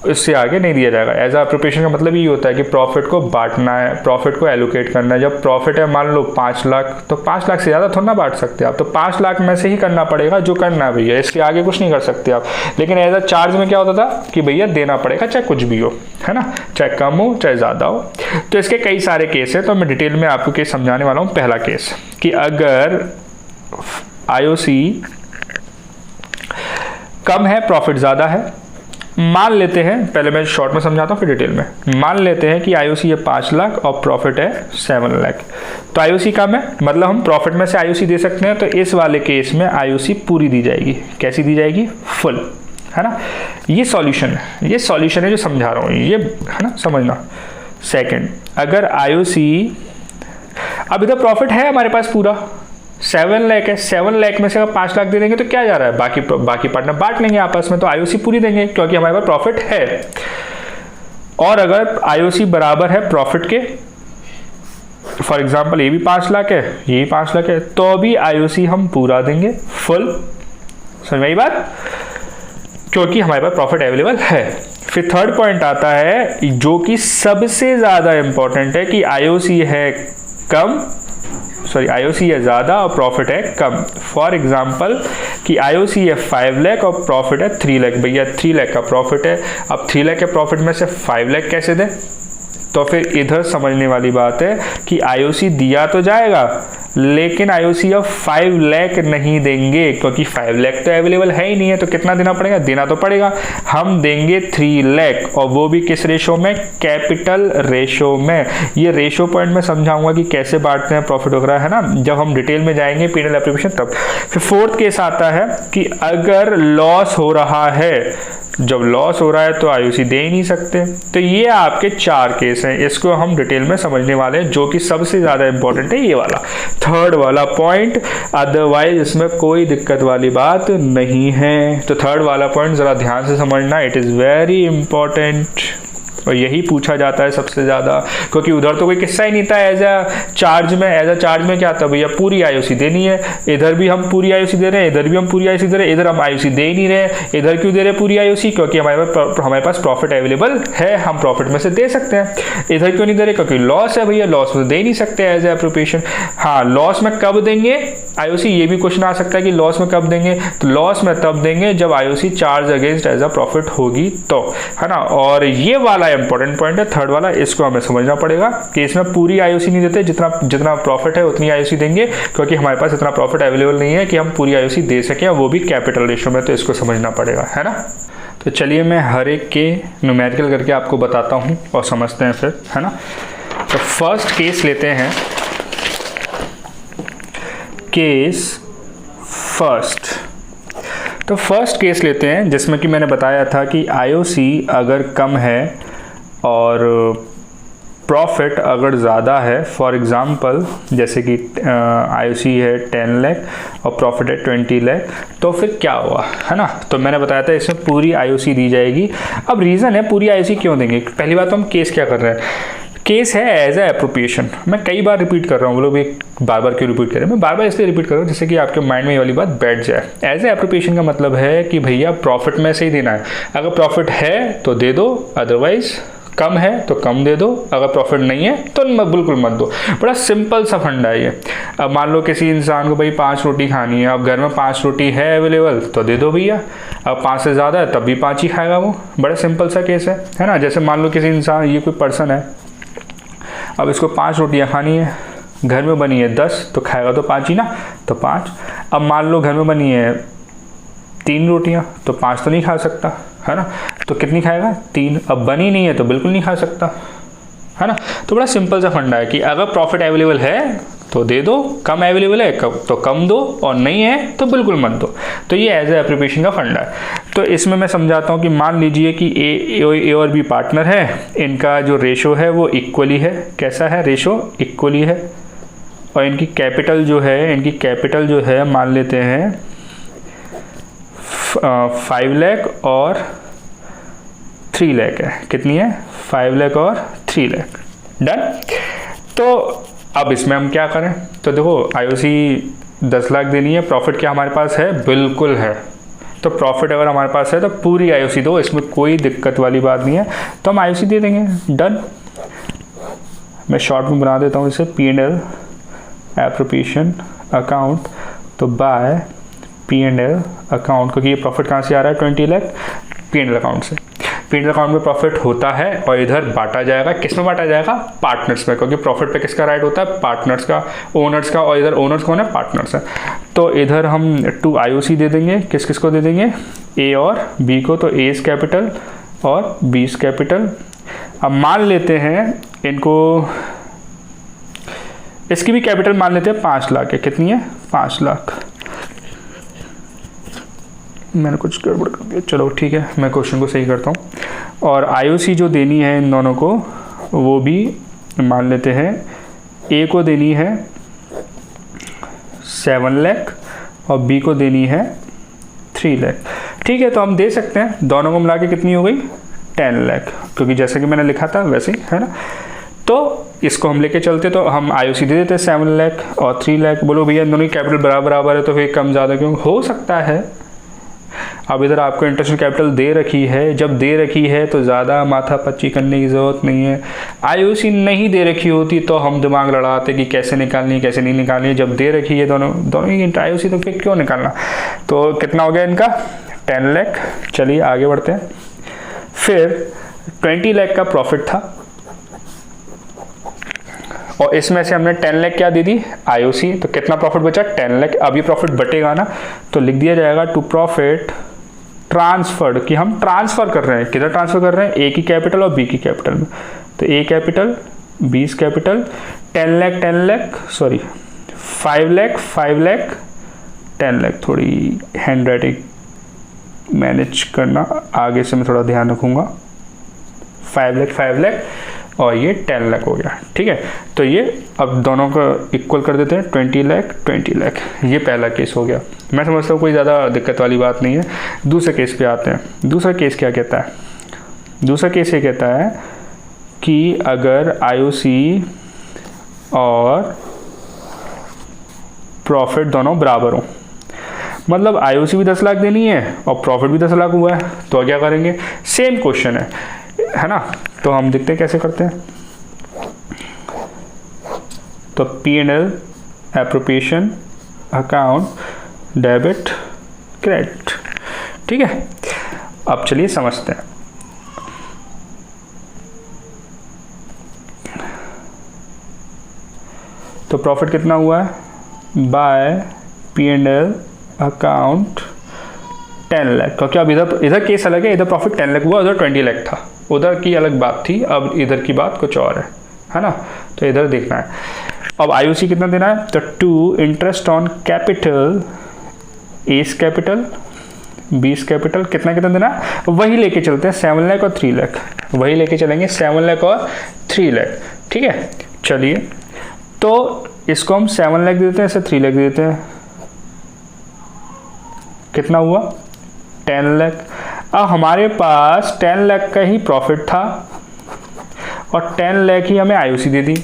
इससे आगे नहीं दिया जाएगा। एज अ एप्रोप्रिएशन का मतलब ये होता है कि प्रॉफिट को बांटना है, प्रॉफिट को एलोकेट करना है। जब प्रॉफिट है मान लो 5 लाख, तो 5 लाख से ज़्यादा थोड़ा ना बांट सकते आप, तो 5 लाख में से ही करना पड़ेगा जो करना है भैया, इसके आगे कुछ नहीं कर सकते आप। लेकिन एज अ चार्ज में क्या होता था कि भैया देना पड़ेगा चाहे कुछ भी हो, है ना, चाहे कम हो चाहे ज़्यादा हो। तो इसके कई सारे केस हैं, तो मैं डिटेल में आपको केस समझाने वाला हूँ। पहला केस कि अगर आईओसी कम है प्रॉफिट ज़्यादा है, मान लेते हैं, पहले मैं शॉर्ट में समझाता हूँ फिर डिटेल में। मान लेते हैं कि आईओसी है 5 लाख और प्रॉफिट है 7 लाख। तो आईओसी कम है, मतलब हम प्रॉफिट में से आईओसी दे सकते हैं। तो इस वाले केस में आईओसी पूरी दी जाएगी। कैसी दी जाएगी, फुल, है ना। ये सॉल्यूशन है जो समझा रहा हूँ, ये है ना, समझना। सेकंड, अगर आईओसी, अब इधर प्रॉफिट है हमारे पास पूरा 7 लाख है, 7 लाख में से अगर 5 लाख दे देंगे तो क्या जा रहा है, बाकी पार्टनर बांट लेंगे आपस में, तो आईओसी पूरी देंगे क्योंकि हमारे पास प्रॉफिट है। और अगर आईओसी बराबर है प्रॉफिट के, फॉर एग्जांपल ये भी 5 लाख है, ये भी 5 लाख है, तो भी आईओसी हम पूरा देंगे, फुल। समझ में आई बात, क्योंकि हमारे पास प्रॉफिट अवेलेबल है। फिर थर्ड पॉइंट आता है जो कि सबसे ज्यादा इंपॉर्टेंट है कि आईओसी है कम, आईओसी है ज़्यादा और प्रॉफिट है कम। फॉर एग्जांपल कि आईओसी है 5 लाख और प्रॉफिट है 3 लाख। भैया 3 लाख का प्रॉफिट है, अब 3 लाख के प्रॉफिट में से 5 लाख कैसे दें। तो फिर इधर समझने वाली बात है कि आईओसी दिया तो जाएगा, लेकिन आईओसी ऑफ 5 लाख नहीं देंगे, क्योंकि 5 लाख तो अवेलेबल है ही नहीं है। तो कितना देना पड़ेगा? देना तो पड़ेगा, हम देंगे 3 लाख, और वो भी किस रेशो में? कैपिटल रेशो में। ये रेशो पॉइंट में समझाऊंगा कि कैसे बांटते हैं प्रॉफिट वगैरह, है ना, जब हम डिटेल में जाएंगे पीएनएल एप्लीकेशन तब। फिर फोर्थ केस आता है कि अगर लॉस हो रहा है, जब लॉस हो रहा है तो आईओसी दे ही नहीं सकते। तो ये आपके 4 केस हैं, इसको हम डिटेल में समझने वाले हैं, जो कि सबसे ज़्यादा इंपॉर्टेंट है ये वाला थर्ड वाला पॉइंट। अदरवाइज इसमें कोई दिक्कत वाली बात नहीं है। तो थर्ड वाला पॉइंट ज़रा ध्यान से समझना, इट इज़ वेरी इंपॉर्टेंट, और यही पूछा जाता है सबसे ज़्यादा, क्योंकि उधर तो कोई किस्सा ही नहीं था एज अ चार्ज में क्या था भैया, पूरी आईओसी देनी है। इधर भी हम पूरी आईओसी दे रहे हैं, इधर भी हम पूरी आईओसी दे रहे हैं, इधर हम आईओसी दे ही नहीं रहे। इधर क्यों दे रहे हैं पूरी आईओसी? क्योंकि हमारे पास प्रॉफिट अवेलेबल है, हम प्रॉफिट में से दे सकते हैं। इधर क्यों नहीं दे रहे? क्योंकि लॉस है भैया, लॉस में दे नहीं सकते एज ए एप्रोप्रिएशन। हाँ, लॉस में कब देंगे आईओसी, ये भी क्वेश्चन आ सकता है कि लॉस में कब देंगे। तो लॉस में तब देंगे जब IOC charge against as a profit होगी तो, है ना। और ये वाला इंपॉर्टेंट पॉइंट है थर्ड वाला, इसको हमें समझना पड़ेगा कि इसमें पूरी आईओसी नहीं देते, जितना प्रॉफिट है उतनी आईओसी देंगे, क्योंकि हमारे पास इतना प्रॉफिट अवेलेबल नहीं है कि हम पूरी आईओसी दे सकें, वो भी कैपिटल रेशो में। तो इसको समझना पड़ेगा, है ना। तो चलिए मैं हर एक के न्यूमेरिकल करके आपको बताता हूँ और समझते हैं फिर, है ना। तो फर्स्ट केस लेते हैं, केस फर्स्ट। तो फर्स्ट केस लेते हैं जिसमें कि मैंने बताया था कि आईओसी अगर कम है और प्रॉफिट अगर ज़्यादा है, फॉर एग्ज़ाम्पल जैसे कि आईओसी है 10 लाख और प्रॉफिट है 20 लाख, तो फिर क्या हुआ, है ना। तो मैंने बताया था इसमें पूरी आईओसी दी जाएगी। अब रीज़न है पूरी आईओसी क्यों देंगे। पहली बात तो हम केस क्या कर रहे हैं, केस है एज ए एप्रोप्रिएशन। मैं कई बार रिपीट कर रहा हूँ, वो लोग भी बार बार क्यों रिपीट कर रहे हैं, मैं बार बार इसलिए रिपीट कर रहा हूँ जिससे कि आपके माइंड में ये वाली बात बैठ जाए। एज ए एप्रोप्रिएशन का मतलब है कि भैया प्रॉफिट में से ही देना है। अगर प्रॉफिट है तो दे दो, अदरवाइज कम है तो कम दे दो, अगर प्रॉफिट नहीं है तो बिल्कुल मत दो। बड़ा सिंपल सा फंडा है ये। अब मान लो किसी इंसान को भाई 5 रोटी खानी है, अब घर में 5 रोटी है अवेलेबल तो दे दो भैया। अब 5 से ज़्यादा है तब भी 5 ही खाएगा वो। बड़ा सिंपल सा केस है ना। जैसे मान लो किसी इंसान, ये कोई पर्सन है, अब इसको 5 रोटियाँ खानी है, घर में बनी है 10 तो खाएगा तो 5 ही ना, तो 5। अब मान लो घर में बनी है 3 रोटियाँ तो 5 तो नहीं खा सकता, है ना। तो कितनी खाएगा? 3। अब बनी नहीं है तो बिल्कुल नहीं खा सकता, है ना। तो बड़ा सिंपल सा फंडा है कि अगर प्रॉफिट अवेलेबल है तो दे दो, कम अवेलेबल है तो कम दो, और नहीं है तो बिल्कुल मत दो। तो ये एज ए एप्रोप्रिएशन का फंडा है। तो इसमें मैं समझाता हूँ कि मान लीजिए कि ए और बी पार्टनर है, इनका जो रेशो है वो इक्वली है। कैसा है? रेशो इक्वली है। और इनकी कैपिटल जो है मान लेते हैं 5 लाख और 3 लाख है। कितनी है? 5 लाख और 3 लाख। डन। तो अब इसमें हम क्या करें? तो देखो आईओसी 10 लाख देनी है, प्रॉफिट क्या हमारे पास है? बिल्कुल है। तो प्रॉफिट अगर हमारे पास है तो पूरी आईओसी दो, इसमें कोई दिक्कत वाली बात नहीं है, तो हम आईओसी दे देंगे। डन। मैं शॉर्ट में बना देता हूँ इसे, पी&एल एप्रोप्रिएशन अकाउंट। तो बाय पी&एल अकाउंट, क्योंकि ये प्रॉफिट कहाँ से आ रहा है? 20 लाख पी&एल अकाउंट से। पी&एल अकाउंट में प्रॉफिट होता है और इधर बांटा जाएगा। किस में बांटा जाएगा? पार्टनर्स में, क्योंकि प्रॉफिट पे किसका राइट होता है? पार्टनर्स का, ओनर्स का। और इधर ओनर्स कौन है? पार्टनर्स है। तो इधर हम 2 आईओसी दे देंगे। किस किस को दे देंगे? ए और बी को। तो ए कैपिटल और बी कैपिटल। अब मान लेते हैं इनको, इसकी भी कैपिटल मान लेते हैं 5 लाख है। कितनी है? 5 लाख। मैंने कुछ गड़बड़ कर दिया, चलो ठीक है, मैं क्वेश्चन को सही करता हूँ। और आईओसी जो देनी है इन दोनों को, वो भी मान लेते हैं ए को देनी है 7 लाख और बी को देनी है 3 लाख। ठीक है, तो हम दे सकते हैं। दोनों को मिला के कितनी हो गई? 10 लाख, क्योंकि जैसे कि मैंने लिखा था वैसे ही, है ना। तो इसको हम लेके चलते, तो हम आईओसी दे देते 7 लाख और 3 लाख। बोलो भैया इन दोनों की कैपिटल बराबर है तो फिर कम ज़्यादा क्यों? हो सकता है। अब इधर आपको इंटरेस्ट कैपिटल दे रखी है, जब दे रखी है तो ज़्यादा माथापच्ची करने की ज़रूरत नहीं है। आईओसी नहीं दे रखी होती तो हम दिमाग लड़ाते कि कैसे निकालनी है कैसे नहीं निकालनी है। जब दे रखी है दोनों की आईओसी, तो फिर क्यों निकालना। तो कितना हो गया इनका? 10 लाख। चलिए आगे बढ़ते हैं। फिर 20 लाख का प्रॉफिट था और इसमें से हमने 10 लाख क्या दे दी आईओसी, तो कितना प्रॉफिट बचा 10 लाख। अब ये प्रॉफिट बटेगा ना, तो लिख दिया जाएगा टू प्रॉफिट ट्रांसफर्ड, कि हम ट्रांसफर कर रहे हैं, किधर ट्रांसफर कर रहे हैं, ए की कैपिटल और बी की कैपिटल में। तो A capital B's capital 10 lakh sorry 5 lakh 10 lakh, थोड़ी हैंड राइटिंग मैनेज करना, आगे से मैं थोड़ा ध्यान रखूँगा। 5 लाख और ये 10 लाख हो गया, ठीक है। तो ये अब दोनों को इक्वल कर देते हैं, 20 लाख। ये पहला केस हो गया। मैं समझता हूँ कोई ज़्यादा दिक्कत वाली बात नहीं है। दूसरे केस पे आते हैं। दूसरा केस क्या कहता है? दूसरा केस ये कहता है कि अगर आईओसी और प्रॉफिट दोनों बराबर हो, मतलब आईओसी भी 10 लाख देनी है और प्रॉफिट भी 10 लाख हुआ है, तो क्या करेंगे? सेम क्वेश्चन है ना। तो हम देखते हैं कैसे करते हैं। तो P&L appropriation account debit credit, ठीक है। अब चलिए समझते हैं। तो प्रॉफिट कितना हुआ है? बाय P&L अकाउंट 10 लाख, क्योंकि अब इधर केस अलग है, इधर प्रॉफिट 10 लाख हुआ, उधर 20 लाख था, उधर की अलग बात थी, अब इधर की बात कुछ और है ना। तो इधर देखना है। अब आईओसी कितना देना है? तो 2 interest on capital, S capital, B's capital, कितना देना है? वही लेके चलते हैं 7 लाख और 3 लाख, वही लेके चलेंगे 7 लाख और 3 लाख, ठीक है। चलिए, तो इसको हम 7 लाख देते हैं, इसे 3 लाख देते हैं, कितना हुआ? 10 लाख। अब हमारे पास 10 लाख का ही प्रॉफिट था और 10 लाख ही हमें आईओसी दे दी,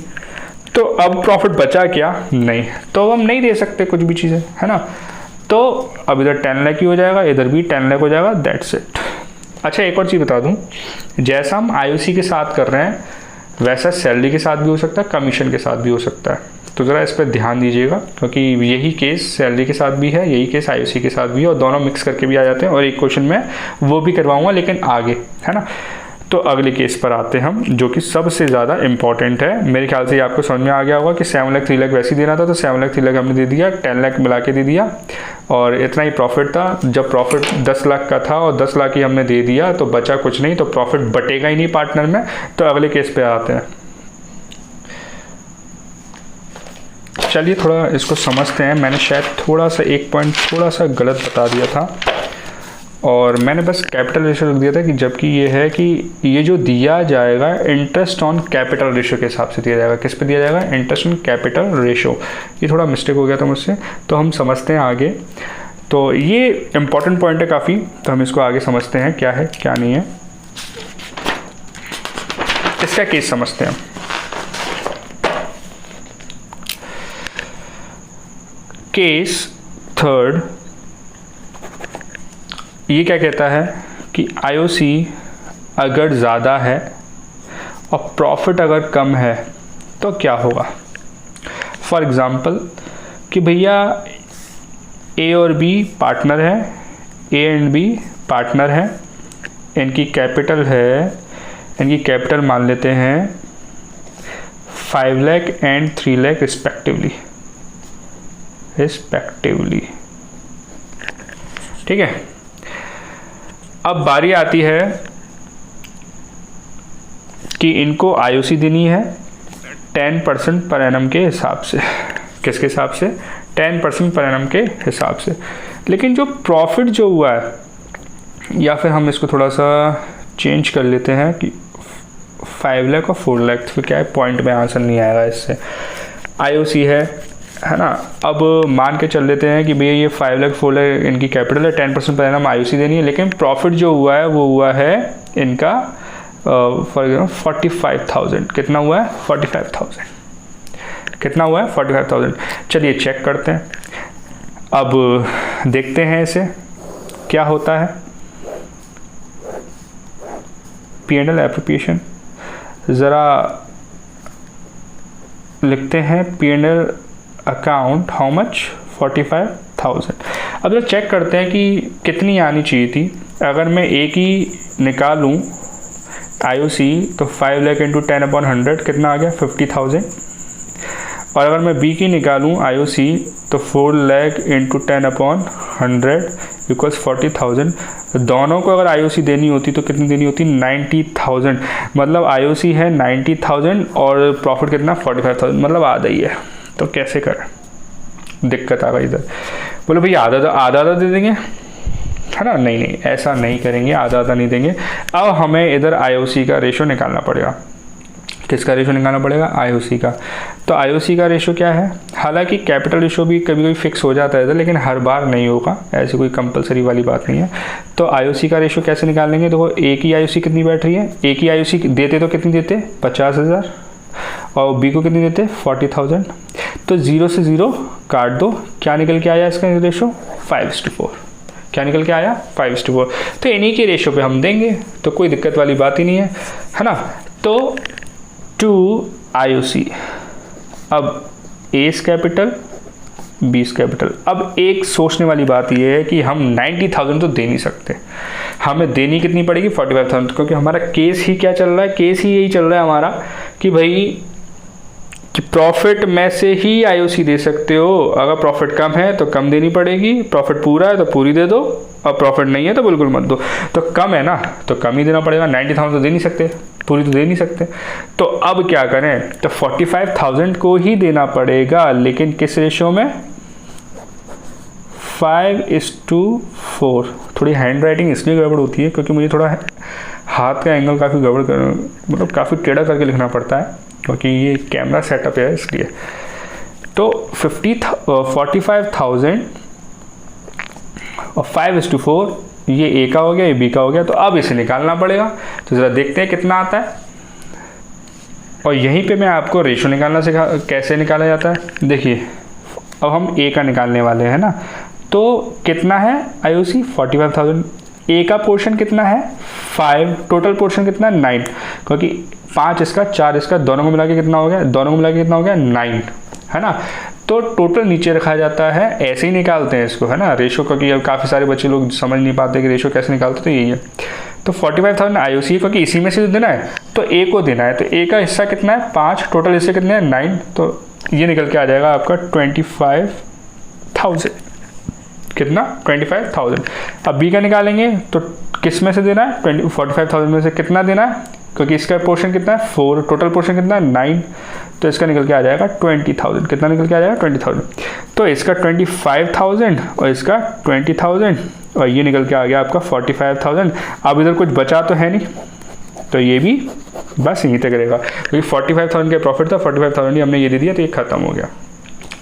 तो अब प्रॉफिट बचा क्या? नहीं, तो हम नहीं दे सकते कुछ भी चीज़ें, है ना। तो अब इधर 10 लाख ही हो जाएगा, इधर भी 10 लाख हो जाएगा, दैट्स इट। अच्छा, एक और चीज़ बता दूं, जैसा हम आईओसी के साथ कर रहे हैं वैसा सैलरी के साथ भी हो सकता है, कमीशन के साथ भी हो सकता है। तो ज़रा इस पर ध्यान दीजिएगा, क्योंकि यही केस सैलरी के साथ भी है, यही केस आईओसी के साथ भी है, और दोनों मिक्स करके भी आ जाते हैं। और एक क्वेश्चन में वो भी करवाऊंगा, लेकिन आगे, है ना। तो अगले केस पर आते हैं हम, जो कि सबसे ज़्यादा इंपॉर्टेंट है। मेरे ख्याल से आपको समझ में आ गया होगा कि 7 लाख 3 लाख वैसे ही देना था, तो 7 लाख 3 लाख हमने दे दिया, 10 लाख मिला के दे दिया, और इतना ही प्रॉफिट था। जब प्रॉफिट 10 लाख का था और 10 लाख ही हमने दे दिया, तो बचा कुछ नहीं, तो प्रॉफिट बटेगा ही नहीं पार्टनर में। तो अगले केस पे आते हैं। चलिए थोड़ा इसको समझते हैं। मैंने शायद थोड़ा सा एक पॉइंट थोड़ा सा गलत बता दिया था, और मैंने बस कैपिटल रेशियो लिख दिया था, कि जबकि ये है कि ये जो दिया जाएगा इंटरेस्ट ऑन कैपिटल रेशियो के हिसाब से दिया जाएगा। किस पे दिया जाएगा? Interest on capital ratio. ये थोड़ा मिस्टेक हो गया था मुझसे, तो हम समझते हैं आगे। तो ये इंपॉर्टेंट पॉइंट है काफ़ी, तो हम इसको आगे समझते हैं क्या है क्या नहीं है। इसका केस समझते हैं। केस थर्ड, ये क्या कहता है कि आईओसी अगर ज़्यादा है और प्रॉफिट अगर कम है तो क्या होगा। फॉर एग्ज़ाम्पल कि भैया ए और बी पार्टनर है, ए एंड बी पार्टनर है, इनकी कैपिटल है, इनकी कैपिटल मान लेते हैं 5 लाख एंड 3 लाख रिस्पेक्टिवली, ठीक है। अब बारी आती है कि इनको आईओसी देनी है 10% पर एनम के हिसाब से। किसके हिसाब से? 10% पर एनम के हिसाब से। लेकिन जो प्रॉफिट जो हुआ है, या फिर हम इसको थोड़ा सा चेंज कर लेते हैं कि 5 लाख और 4 लाख, तो क्या है, पॉइंट में आंसर नहीं आएगा इससे। आईओसी है ना। अब मान के चल लेते हैं कि भैया ये 5 लाख 4 लाख इनकी कैपिटल है, 10% पर एनम आईओसी देनी है, लेकिन प्रॉफिट जो हुआ है वो हुआ है इनका फॉर एग्जाम्पल 45,000। कितना हुआ है? 45,000। कितना हुआ है? 45,000। चलिए चेक करते हैं। अब देखते हैं इसे क्या होता है। P&L एप्रोप्रिएशन ज़रा लिखते हैं। P&L account how much? 45,000। अब जरा चेक करते हैं कि कितनी आनी चाहिए थी। अगर मैं एक ही निकालूं आईओसी, तो 5 लाख इंटू 10/100 कितना आ गया? 50,000। और अगर मैं बी की निकालूँ IOC तो 4 लाख इंटू 10/100 इक्वल्स 40,000। दोनों को अगर IOC देनी होती तो कितनी देनी होती? 90,000। मतलब IOC है 90,000 और प्रॉफिट कितना? 45,000, मतलब आधा ही है। तो कैसे करें? दिक्कत आ गई इधर। बोलो भैया आधा दे देंगे, है ना? नहीं, ऐसा नहीं करेंगे, आधा नहीं देंगे। अब हमें इधर IOC का रेशो निकालना पड़ेगा। किसका रेशो निकालना पड़ेगा? IOC का। तो IOC का रेशो क्या है? हालांकि कैपिटल रेशो भी कभी कभी फिक्स हो जाता है इधर, लेकिन हर बार नहीं होगा, ऐसी कोई कंपलसरी वाली बात नहीं है। तो IOC का रेशो कैसे निकालेंगे? देखो A की IOC कितनी बैठ रही है? A की IOC देते तो कितनी देते? 50,000 और B को कितनी देते? 40,000। तो 0 से 0 काट दो, क्या निकल के आया इसका रेशो? 5:4। क्या निकल के आया? 5:4। तो इन्हीं के रेशो पे हम देंगे, तो कोई दिक्कत वाली बात ही नहीं है ना? तो 2 IOC, अब A कैपिटल B कैपिटल। अब एक सोचने वाली बात यह है कि हम 90,000 तो दे नहीं सकते, हमें देनी कितनी पड़ेगी? 45,000, क्योंकि हमारा केस ही क्या चल रहा है? केस ही यही चल रहा है हमारा कि भाई कि प्रॉफिट में से ही IOC दे सकते हो। अगर प्रॉफिट कम है तो कम देनी पड़ेगी, प्रॉफिट पूरा है तो पूरी दे दो, और प्रॉफिट नहीं है तो बिल्कुल मत दो। तो कम है ना, तो कम ही देना पड़ेगा। 90,000 तो दे नहीं सकते, पूरी तो दे नहीं सकते। तो अब क्या करें? तो 45,000 को ही देना पड़ेगा, लेकिन किस रेशो में? 5:4। थोड़ी हैंड राइटिंग इसलिए गड़बड़ होती है क्योंकि मुझे थोड़ा हाथ का एंगल काफ़ी गड़बड़ मतलब काफ़ी टेढ़ा करके लिखना पड़ता है, क्योंकि ये कैमरा सेटअप है इसलिए। तो 45,000 और 5:4, ये A का हो गया, ये B का हो गया। तो अब इसे निकालना पड़ेगा, तो ज़रा देखते हैं कितना आता है। और यहीं पे मैं आपको रेशो निकालना कैसे निकाला जाता है। देखिए अब हम A का निकालने वाले हैं ना, तो कितना है IOC? 45,000। A का पोर्शन कितना है? 5। टोटल पोर्शन कितना है? 9, क्योंकि 5 इसका 4 इसका, दोनों को मिला के कितना हो गया? दोनों को मिला के कितना हो गया? 9, है ना? तो टोटल नीचे रखा जाता है, ऐसे ही निकालते हैं इसको, है ना, रेशो। क्योंकि अब काफ़ी सारे बच्चे लोग समझ नहीं पाते कि रेशो कैसे निकालते, तो यही है। तो 45,000 IOC, क्योंकि इसी में से देना है तो A को देना है, तो A का हिस्सा कितना है? 5, टोटल हिस्से कितने हैं? 9। तो ये निकल के आ जाएगा आपका 25,000। कितना? 25,000। अब B का निकालेंगे तो किस में से देना है? 45,000 में से कितना देना है? क्योंकि इसका पोर्शन कितना है? 4, टोटल पोर्शन कितना है? 9। तो इसका निकल के आ जाएगा 20,000। कितना निकल के आ जाएगा? 20,000। तो इसका 25,000 और इसका 20,000, और ये निकल के आ गया आपका 45,000। अब इधर कुछ बचा तो है नहीं, तो ये भी बस यहीं तक रहेगा, क्योंकि 45,000 का प्रॉफिट था, 45,000 ही हमने ये दे दिया, तो ये खत्म हो गया।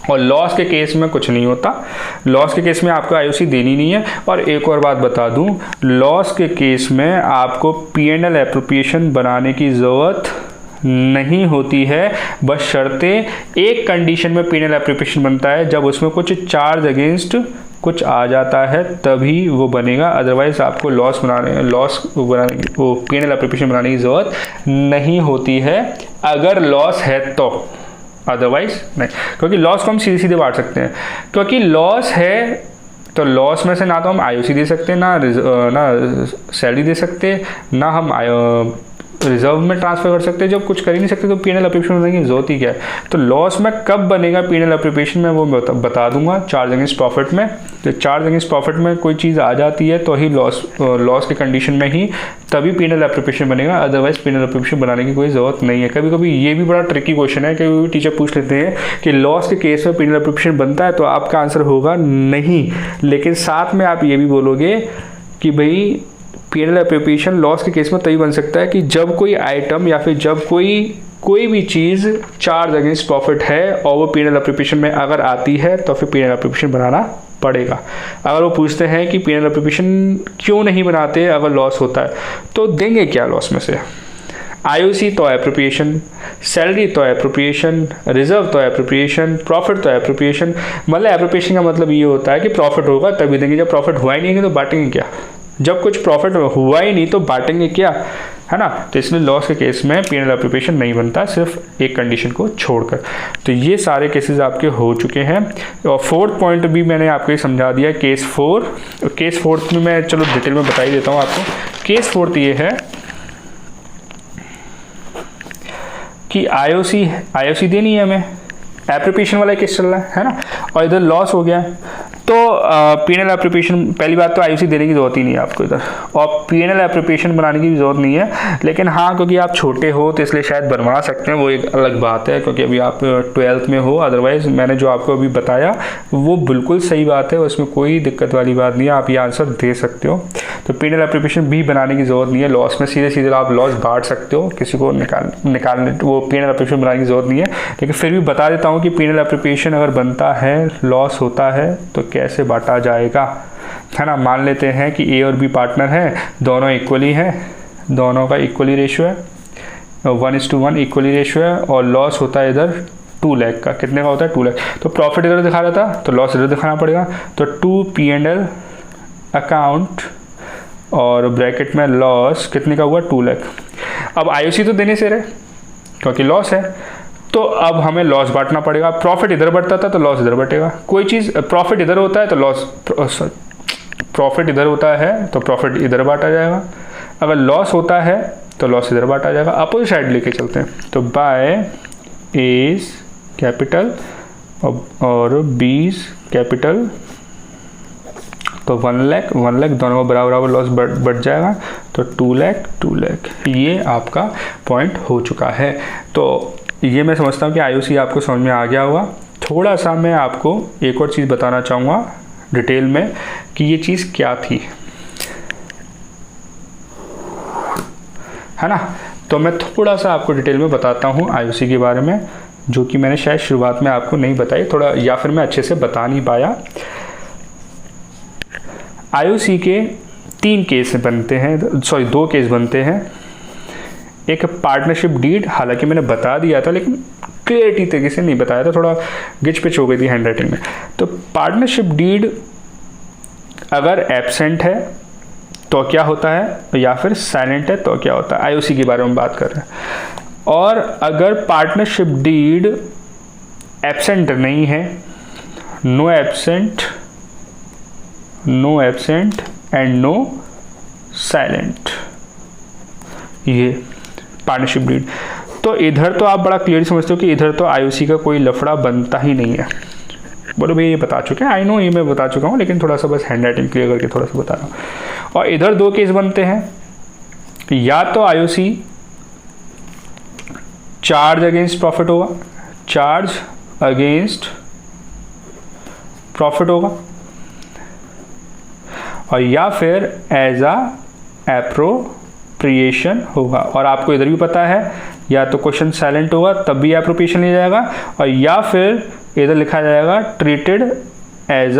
और लॉस के केस में कुछ नहीं होता, लॉस के केस में आपको IOC देनी नहीं है। और एक और बात बता दूं, लॉस के केस में आपको P&L एप्रोप्रिएशन बनाने की ज़रूरत नहीं होती है, बस शर्ते एक कंडीशन में P&L एप्रोप्रिएशन बनता है, जब उसमें कुछ चार्ज अगेंस्ट कुछ आ जाता है तभी वो बनेगा। अदरवाइज आपको P&L एप्रोप्रिएशन बनाने की ज़रूरत नहीं होती है अगर लॉस है तो, अदरवाइज नहीं। क्योंकि लॉस को हम सीधे सीधे बांट सकते हैं, क्योंकि लॉस है तो लॉस में से ना तो हम IOC दे सकते, ना सैलरी दे सकते, ना हम रिजर्व में ट्रांसफर कर सकते। जब कुछ कर ही नहीं सकते तो P&L एप्रोप्रिएशन बनाने की जरूरत ही क्या है। तो लॉस में कब बनेगा P&L एप्रोप्रिएशन में, वो बता दूंगा चार्ज अगेंस्ट प्रॉफिट में। तो चार्ज अगेंस्ट प्रॉफिट में कोई चीज़ आ जाती है तो ही लॉस के कंडीशन में ही तभी P&L एप्रोप्रिएशन बनेगा, अदरवाइज P&L एप्रोप्रिएशन बनाने की कोई ज़रूरत नहीं है। कभी कभी ये भी बड़ा ट्रिकी क्वेश्चन है, कभी टीचर पूछ लेते हैं कि लॉस के केस में P&L एप्रोप्रिएशन बनता है, तो आपका आंसर होगा नहीं, लेकिन साथ में आप ये भी बोलोगे कि भाई P&L एप्रोप्रिएशन लॉस के केस में तभी बन सकता है कि जब कोई आइटम या फिर जब कोई भी चीज़ चार्ज अगेंस्ट प्रॉफिट है और वो P&L एप्रोप्रिएशन में अगर आती है तो फिर P&L एप्रोप्रिएशन बनाना पड़ेगा। अगर वो पूछते हैं कि P&L एप्रोप्रिएशन क्यों नहीं बनाते अगर लॉस होता है, तो देंगे क्या लॉस में से? IOC तो एप्रोप्रिएशन, सैलरी तो एप्रोप्रिएशन, रिजर्व तो एप्रोप्रिएशन, प्रॉफिट तो एप्रोप्रिएशन। मतलब एप्रोप्रिएशन का मतलब ये होता है कि प्रॉफिट होगा तभी देंगे, जब प्रॉफिट हुआ ही नहीं है तो बांटेंगे क्या? जब कुछ प्रॉफिट हुआ ही नहीं तो बांटेंगे क्या, है ना? तो इसलिए लॉस के केस में P&L एप्रोप्रिएशन नहीं बनता, सिर्फ एक कंडीशन को छोड़कर। तो ये सारे केसेस आपके हो चुके हैं। और फोर्थ पॉइंट भी मैंने आपको समझा दिया, केस 4। केस 4 में मैं चलो डिटेल में बता ही देता हूँ आपको। केस 4 ये है कि IOC देनी है हमें, एप्रोप्रिएशन वाला केस चल रहा है ना, और इधर लॉस हो गया। तो पीएनएल एप्रोप्रिएशन, पहली बात तो आईयूसी देने की जरूरत ही नहीं है आपको इधर, और पीएनएल एप्रोप्रिएशन बनाने की भी जरूरत नहीं है। लेकिन हाँ, क्योंकि आप छोटे हो तो इसलिए शायद बनवा सकते हैं, वो एक अलग बात है, क्योंकि अभी आप 12th में हो। अदरवाइज मैंने जो आपको अभी बताया वो बिल्कुल सही बात है, उसमें कोई दिक्कत वाली बात नहीं है, आप ये आंसर दे सकते हो। तो पीएनएल एप्रोप्रिएशन भी बनाने की जरूरत नहीं है, लॉस में सीधे सीधे आप लॉस बांट सकते हो, किसी को निकालने वो पीएनएल एप्रोप्रिएशन बनाने की जरूरत नहीं है। लेकिन फिर भी बता देता हूँ कि पीएनएल एप्रोप्रिएशन अगर बनता है, लॉस होता है, तो कैसे बांटा जाएगा, है ना। मान लेते हैं कि ए और बी पार्टनर हैं, दोनों इक्वली हैं, दोनों का इक्वली रेशियो है, 1:1 इक्वली रेशियो है, और लॉस होता है इधर 2 लाख का। कितने का होता है? 2 लाख। तो प्रॉफिट इधर दिखा रहा था, तो लॉस इधर दिखाना पड़ेगा। तो 2 पीएनएल अकाउंट और ब्रैकेट में लॉस कितने का हुआ? 2 लाख। अब आईयूसी तो देने से रहे, क्योंकि लॉस है, तो अब हमें लॉस बांटना पड़ेगा। प्रॉफिट इधर बढ़ता था तो लॉस इधर बटेगा। कोई चीज़ प्रॉफिट इधर होता है तो लॉस, प्रॉफिट इधर होता है तो प्रॉफिट इधर बांटा जाएगा। अगर लॉस होता है तो लॉस इधर बांटा जाएगा। अपोजिट साइड लेके चलते हैं। तो बाय एज कैपिटल और बीज कैपिटल, तो 1 लाख दोनों बराबर बराबर लॉस बढ़ जाएगा, तो 2 लाख। ये आपका पॉइंट हो चुका है। तो ये मैं समझता हूँ कि आईयूसी आपको समझ में आ गया होगा। थोड़ा सा मैं आपको एक और चीज़ बताना चाहूँगा डिटेल में कि ये चीज़ क्या थी, है ना। तो मैं थोड़ा सा आपको डिटेल में बताता हूँ आईयूसी के बारे में, जो कि मैंने शायद शुरुआत में आपको नहीं बताई थोड़ा, या फिर मैं अच्छे से बता नहीं पाया। आईयूसी के 3 केस बनते हैं, 2 केस बनते हैं। एक पार्टनरशिप डीड, हालांकि मैंने बता दिया था लेकिन क्लियरिटी तरीके से नहीं बताया था, थोड़ा गिच पिच हो गई थी हैंडराइटिंग में। तो पार्टनरशिप डीड अगर एब्सेंट है तो क्या होता है, या फिर साइलेंट है तो क्या होता है, आईयूसी के बारे में बात कर रहे हैं। और अगर पार्टनरशिप डीड एब्सेंट नहीं है, no absent and no silent, ये पार्टनरशिप डीड। तो इधर तो आप बड़ा क्लियर समझते हो कि इधर तो आईयूसी का कोई लफड़ा बनता ही नहीं है। बोलो भैया ये बता चुके हैं, आई नो ये मैं बता चुका हूँ, लेकिन थोड़ा सा बस हैंड राइटिंग क्लियर करके थोड़ा सा बता रहा हूँ। और इधर 2 केस बनते हैं, या तो आईयूसी चार्ज अगेंस्ट प्रॉफिट होगा, चार्ज अगेंस्ट प्रॉफिट होगा, और या फिर एज अ एप्रोप्रिएशन होगा। और आपको इधर भी पता है, या तो क्वेश्चन साइलेंट होगा तब भी एप्रोप्रिएशन लिया जाएगा, और या फिर इधर लिखा जाएगा ट्रीटेड एज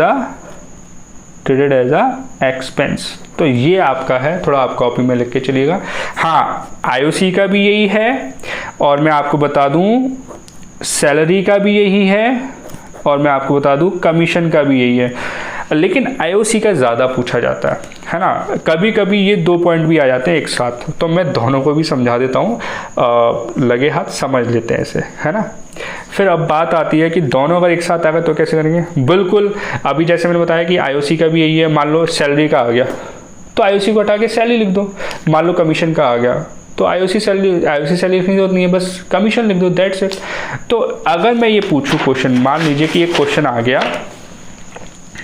अ एक्सपेंस। तो ये आपका है, थोड़ा आप कॉपी में लिख के चलिएगा। हाँ, आईयूसी का भी यही है, और मैं आपको बता दूं सैलरी का भी यही है, और मैं आपको बता दूं कमीशन का भी यही है। लेकिन आईयूसी का ज़्यादा पूछा जाता है ना। कभी कभी ये 2 पॉइंट भी आ जाते हैं एक साथ, तो मैं दोनों को भी समझा देता हूँ, लगे हाथ समझ लेते हैं इसे, है ना। फिर अब बात आती है कि दोनों अगर एक साथ आ गए तो कैसे करेंगे। बिल्कुल, अभी जैसे मैंने बताया कि आईयूसी का भी यही है। मान लो सैलरी का आ गया तो आईयूसी को हटा के सैलरी लिख दो। मान लो कमीशन का आ गया तो आईयूसी सैलरी लिखने की जरूरत नहीं है, बस कमीशन लिख दो, दैट्स इट। तो अगर मैं ये पूछूँ क्वेश्चन, मान लीजिए कि एक क्वेश्चन आ गया,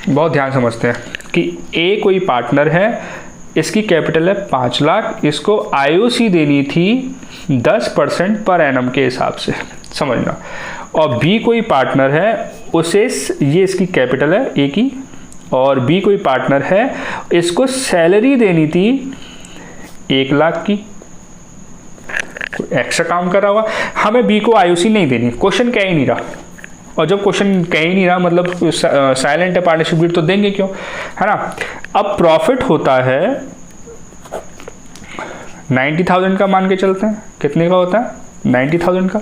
बहुत ध्यान समझते हैं कि ए कोई पार्टनर है, इसकी कैपिटल है 5 लाख, इसको आईयूसी देनी थी 10% पर एनम के हिसाब से, समझना। और बी कोई पार्टनर है, उसे ये इसकी कैपिटल है ए की, और बी कोई पार्टनर है, इसको सैलरी देनी थी 1 लाख की। एक्स्ट्रा काम कर रहा होगा, हमें बी को आईयूसी नहीं देनी, क्वेश्चन कह ही नहीं रहा। और जब क्वेश्चन कह ही नहीं रहा मतलब साइलेंट है, पार्टनरशिप डीड तो देंगे क्यों, है ना। अब प्रॉफिट होता है 90,000 का, मान के चलते हैं। कितने का होता है? 90,000 का।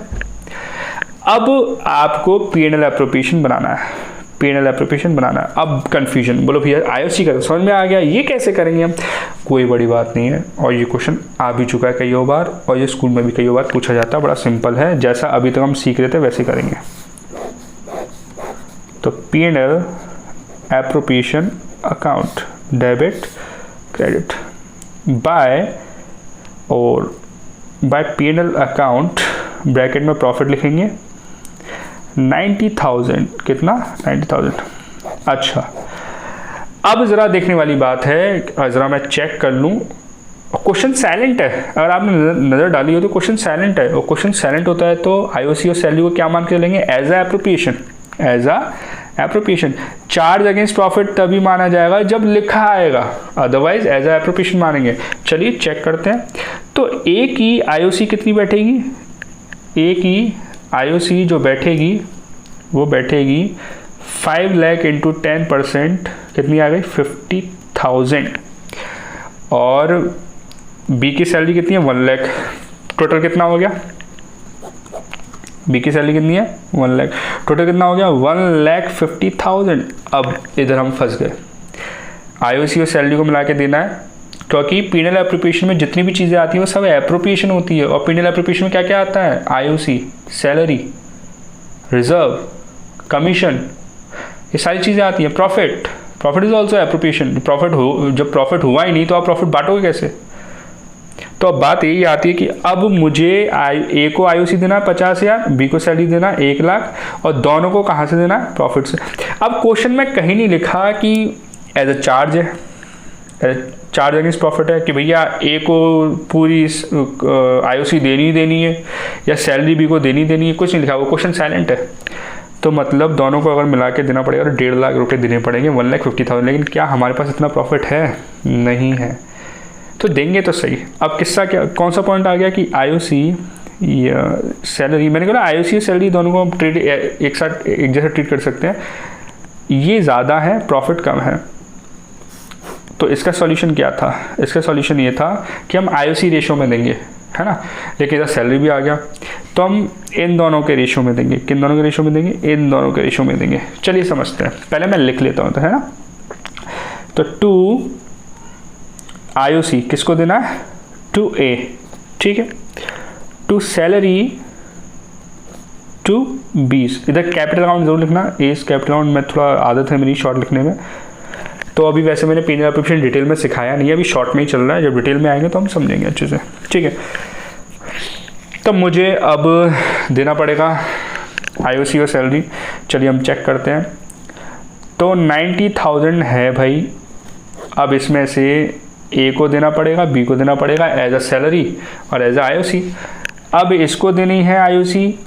अब आपको पीएनएल एप्रोप्रिएशन बनाना है, पीएनएल एप्रोप्रिएशन बनाना है। अब कंफ्यूजन, बोलो भैया आईयूसी का समझ में आ गया, ये कैसे करेंगे हम? कोई बड़ी बात नहीं है, और ये क्वेश्चन आ भी चुका है कई बार, और ये स्कूल में भी कई बार पूछा जाता है। बड़ा सिंपल है, जैसा अभी तक हम सीख रहे थे वैसे करेंगे। तो PNL appropriation account, debit credit, by PNL account, bracket में प्रॉफिट लिखेंगे, 90,000, कितना 90,000। अच्छा, अब ज़रा देखने वाली बात है, ज़रा मैं चेक कर लूँ। क्वेश्चन साइलेंट है, अगर आपने नज़र डाली हो तो क्वेश्चन साइलेंट है, और क्वेश्चन साइलेंट होता है तो आईओसी और सैलरी को क्या मान के चलेंगे? As a appropriation, as a appropriation. Charge against profit तभी माना जाएगा जब लिखा आएगा, अदरवाइज एज अ एप्रोप्रिएशन मानेंगे। चलिए चेक करते हैं। तो ए की आईओसी कितनी बैठेगी? ए की आईओसी जो बैठेगी वो बैठेगी 5 लाख इंटू 10%, कितनी आ गई? 50,000। और बी की सैलरी कितनी है? 1 लाख। टोटल कितना हो गया? बी की सैलरी कितनी है? 1 लाख। टोटल कितना हो गया? 1,50,000। अब इधर हम फंस गए। आईओसी और सैलरी को मिला के देना है, क्योंकि पीनल एप्रोप्रिएशन में जितनी भी चीज़ें आती हैं वो सब एप्रोप्रिएशन होती है। और पीनल एप्रोप्रिएशन में क्या क्या आता है? आईओसी, सैलरी, रिजर्व, कमीशन, ये सारी चीज़ें आती हैं। Profit, profit is also appropriation. Profit हो, जब प्रॉफिट हुआ ही नहीं तो आप प्रॉफिट बांटोगे कैसे? तो अब बात यही आती है कि अब मुझे ए को आईओसी देना 50,000, बी को सैलरी देना 1 लाख, और दोनों को कहाँ से देना है? प्रॉफिट से। अब क्वेश्चन में कहीं नहीं लिखा कि एज अ चार्ज है, चार्ज अगेंस्ट प्रॉफिट है, कि भैया ए को पूरी आईओसी देनी है या सैलरी बी को देनी है, कुछ नहीं लिखा। वो क्वेश्चन साइलेंट है। तो मतलब दोनों को अगर मिला के देना पड़ेगा तो 1.5 लाख रुपए देने पड़ेंगे, 1,50,000। लेकिन क्या हमारे पास इतना प्रॉफिट है? नहीं है। तो देंगे तो सही। अब किस्सा क्या, कौन सा पॉइंट आ गया कि आईओसी या सैलरी, मैंने कहा आईओसी और सैलरी दोनों को हम ट्रीट एक साथ एक जैसा ट्रीट कर सकते हैं। ये ज़्यादा है, प्रॉफिट कम है। तो इसका सॉल्यूशन क्या था? इसका सॉल्यूशन ये था कि हम आईओसी रेशो में देंगे, है ना। लेकिन इधर सैलरी भी आ गया, तो हम इन दोनों के रेशो में देंगे। किन दोनों के रेशो में देंगे? इन दोनों के रेशो में देंगे। चलिए समझते हैं। पहले मैं लिख लेता हूँ, तो है ना। तो 2 आईओसी किसको देना है? 2A, ठीक है। 2 सैलरी, 2 बीस। इधर कैपिटल अकाउंट जरूर लिखना, एज कैपिटल अकाउंट में थोड़ा आदत है मेरी शॉर्ट लिखने में। तो अभी वैसे मैंने पीनल एप्रोप्रिएशन डिटेल में सिखाया नहीं है, अभी शॉर्ट में ही चल रहा है। जब डिटेल में आएंगे तो हम समझेंगे अच्छे से, ठीक है। तो मुझे अब देना पड़ेगा आईओसी और सैलरी। चलिए हम चेक करते हैं। तो 90,000 है भाई। अब इसमें से ए को देना पड़ेगा, बी को देना पड़ेगा एज अ सैलरी और एज अ आईओसी। अब इसको देनी है आईओसी,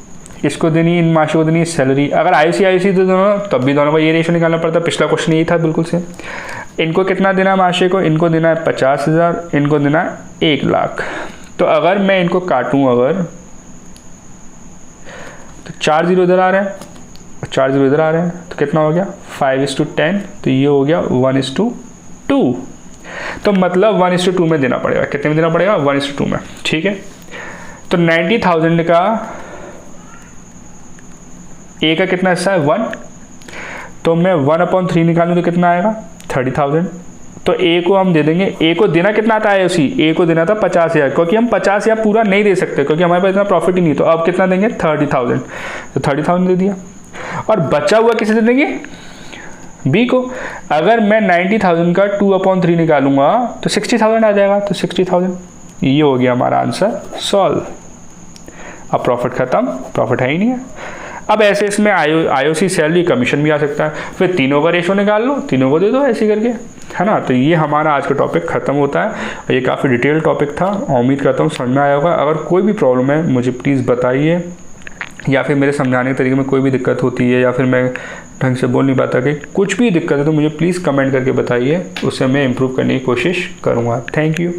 इसको देनी, इन माशे को देनी है सैलरी। अगर आईओसी दे दोनों तब भी दोनों का ये रेशो निकालना पड़ता है। पिछला क्वेश्चन यही था बिल्कुल से। इनको कितना देना है माशे को? इनको देना है 50,000, इनको देना है 1 लाख। तो अगर मैं इनको काटूं, अगर तो 4 0 इधर आ रहे हैं, 4 0 इधर आ रहे हैं, तो कितना हो गया? 5:10। तो ये हो गया 1:2। तो मतलब 1:2 में देना पड़ेगा। कितने में देना पड़ेगा? 1:2 में, ठीक है। तो 90,000 का ए का कितना हिस्सा है? 1। तो मैं 1/3 निकालूं तो कितना आएगा? 30,000। तो ए को हम दे देंगे। ए को देना कितना था आईओसी? ए को देना था 50,000, क्योंकि हम 50,000 पूरा नहीं दे सकते क्योंकि हमारे पास इतना प्रॉफिट ही नहीं। तो अब कितना देंगे? 30,000। तो 30,000 दे दिया, और बचा हुआ किसे दे देंगे? बी को। अगर मैं 90,000 का 2/3 निकालूंगा तो 60,000 आ जाएगा। तो 60,000, ये हो गया हमारा आंसर सॉल्व। अब प्रॉफिट खत्म, प्रॉफिट है ही नहीं है। अब ऐसे इसमें आईओसी, सैलरी, कमीशन भी आ सकता है। फिर तीनों का रेशो निकाल लो, तीनों को दे दो ऐसे करके, है ना। तो ये हमारा आज का टॉपिक खत्म होता है। और ये काफ़ी डिटेल टॉपिक था। उम्मीद करता हूँ समझ में आया होगा। अगर कोई भी प्रॉब्लम है मुझे प्लीज़ बताइए, या फिर मेरे समझाने के तरीके में कोई भी दिक्कत होती है, या फिर मैं ढंग से बोल नहीं पाता, कि कुछ भी दिक्कत है तो मुझे प्लीज़ कमेंट करके बताइए, उससे मैं इम्प्रूव करने की कोशिश करूँगा। Thank you.